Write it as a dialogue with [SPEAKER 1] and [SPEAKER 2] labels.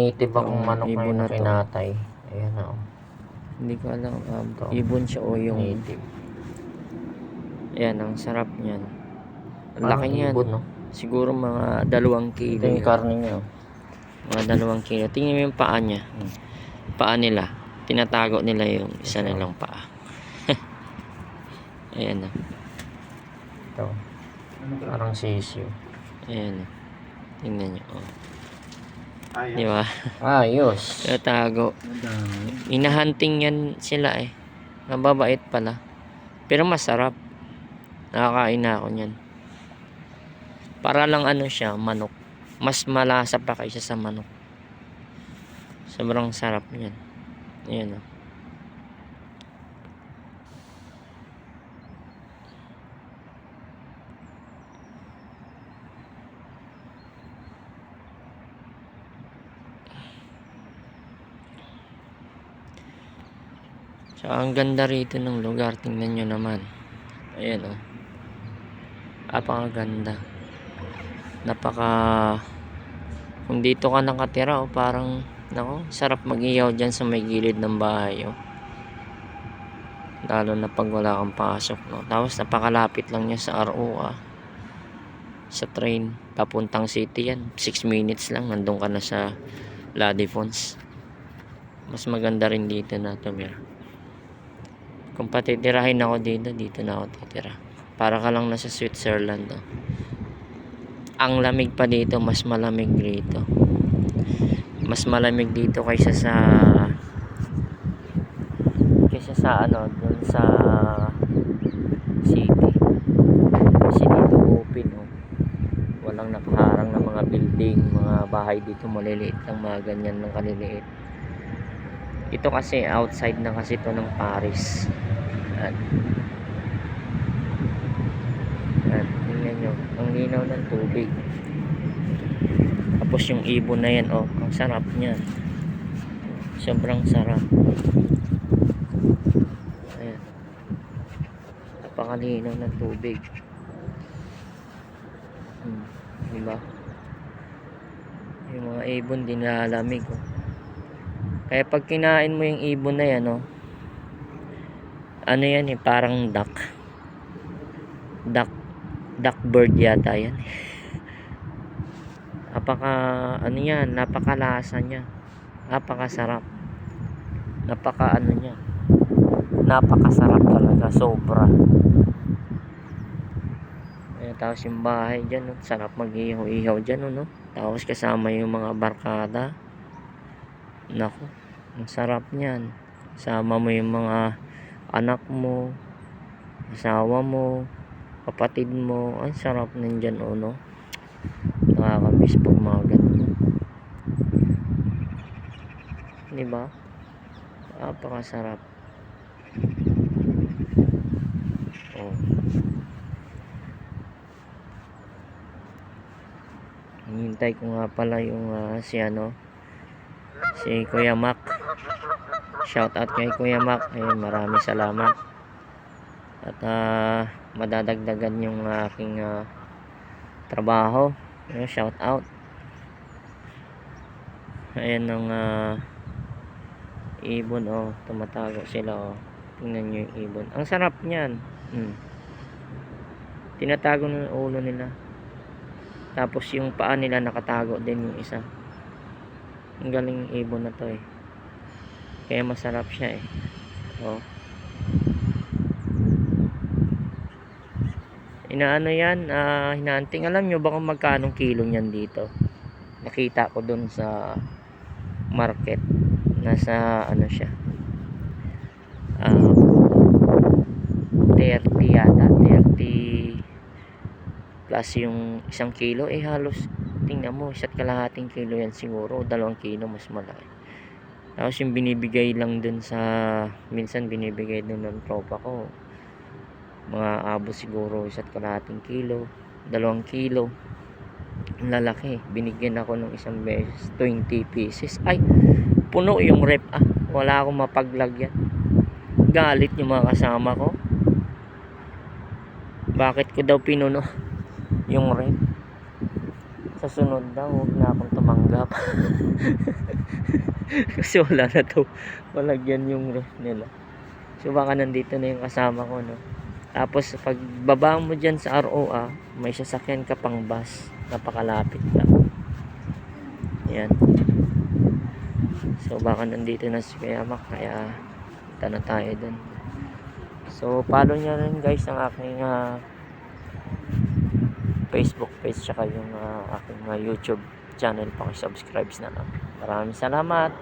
[SPEAKER 1] native akong
[SPEAKER 2] Yung
[SPEAKER 1] manok
[SPEAKER 2] ibon
[SPEAKER 1] ngayon na
[SPEAKER 2] na to.
[SPEAKER 1] kinatay. Ayan o.
[SPEAKER 2] Hindi ko alam,
[SPEAKER 1] Ito.
[SPEAKER 2] ibon siya o yung
[SPEAKER 1] Native.
[SPEAKER 2] ayan, ang sarap niyan. Ang
[SPEAKER 1] Parang
[SPEAKER 2] laki niyan.
[SPEAKER 1] ibon, no?
[SPEAKER 2] Siguro mga 2 kilo.
[SPEAKER 1] Ito yung
[SPEAKER 2] yan.
[SPEAKER 1] karne niya.
[SPEAKER 2] Mga 2 kilo. Tingnan mo yung paa niya. Paa nila. Tinatago nila yung isa nilang paa. Ayan o.
[SPEAKER 1] Ito. Parang sisiyo.
[SPEAKER 2] Ayan o. Tingnan nyo. Oh. Di ba?
[SPEAKER 1] Ayos.
[SPEAKER 2] Tinatago. Hinahunting yan sila eh. Mababait pala. Pero masarap. Nakakain na ako niyan. Para lang ano siya, manok. Mas malasa pa kaysa sa manok. Sobrang sarap niyan. Ayan o. Tsaka ang ganda rito ng lugar. Tingnan nyo naman. Ayan o. Napakaganda. Kung dito ka nakatira o parang nako, sarap mag-iyaw dyan sa may gilid ng bahay o. Lalo na pag wala kang pasok, no? Tapos napakalapit lang niya sa ROA. Sa train papuntang city yan. 6 minutes lang nandun ka na sa Ladifons. Mas maganda rin dito na tumira. Kung patitirahin ako dito na ako titira. Para ka lang nasa Switzerland, no? Ang lamig pa dito, mas malamig dito. Mas malamig dito kaysa sa ano, dun sa city. Kasi dito open, oh. Walang nakaharang na mga building, mga bahay dito maliliit lang, mga ganyan ng kaliliit. Ito kasi outside na kasi ito ng Paris. At tingnan nyo, ang linaw ng tubig. Tapos yung ibon na yan, oh, ang sarap niya. Sobrang sarap. Ayan. Napakalinaw ng tubig. Diba? Yung mga ibon din nalalamig, oh. Kaya pag kinain mo yung ibon na yan, oh, ano yan eh, parang duck bird yata yan. Ano yan, napakalasa niya, napakasarap, napakasarap talaga, sobra. Ayan, tapos yung bahay dyan, no? Sarap mag-ihaw-ihaw dyan, no? Tapos kasama yung mga barkada, naku, ang sarap niyan. Sama mo yung mga anak mo, asawa mo, kapatid mo, ang sarap nandyan, no? Nakakamiss pag mga ganun, diba? Napakasarap. Oh. Hinihintay ko nga pala yung si Kuya Mac. Shout out kay Kuya Mac. Maraming salamat. At madadagdagan yung aking trabaho. Shout out. Ayan ang ibon, oh, tumatago sila, oh. Tingnan nyo yung ibon. Ang sarap niyan. Tinatago ng ulo nila. Tapos yung paa nila nakatago din yung isa. Ang galing ibon na to, eh. Kaya masarap siya, eh. Oh. Inaano yan, hinanting. Alam nyo ba kung magkanong kilo niyan dito? Nakita ko dun sa market. Nasa ano siya, 30 yata, 30 plus yung 1 kilo, eh halos tingnan mo, 1.5 kilo yan siguro, 2 kilo mas malaki. Tapos yung binibigay lang dun sa, minsan binibigay dun ng tropa ko, mga abo siguro 1.5 kilo, 2 kilo, ang lalaki. Binigyan ako ng isang beses 20 pieces, ay puno yung rep, wala akong mapaglagyan. Galit yung mga kasama ko, bakit ko daw pinuno yung rep. Sa sunod daw, huwag na akong tumanggap. Kasi wala na to. Walagyan yung ref nila. So baka nandito na yung kasama ko, no? Tapos pag baba mo dyan sa ROA, may sasakyan ka pang bus. Napakalapit lang. Ayan. So baka nandito na si Kuya Mac, kaya punta na tayo dun. So follow nyo rin guys ang aking Facebook page tsaka yung aking YouTube channel. Paki-subscribe na lang. Maraming salamat.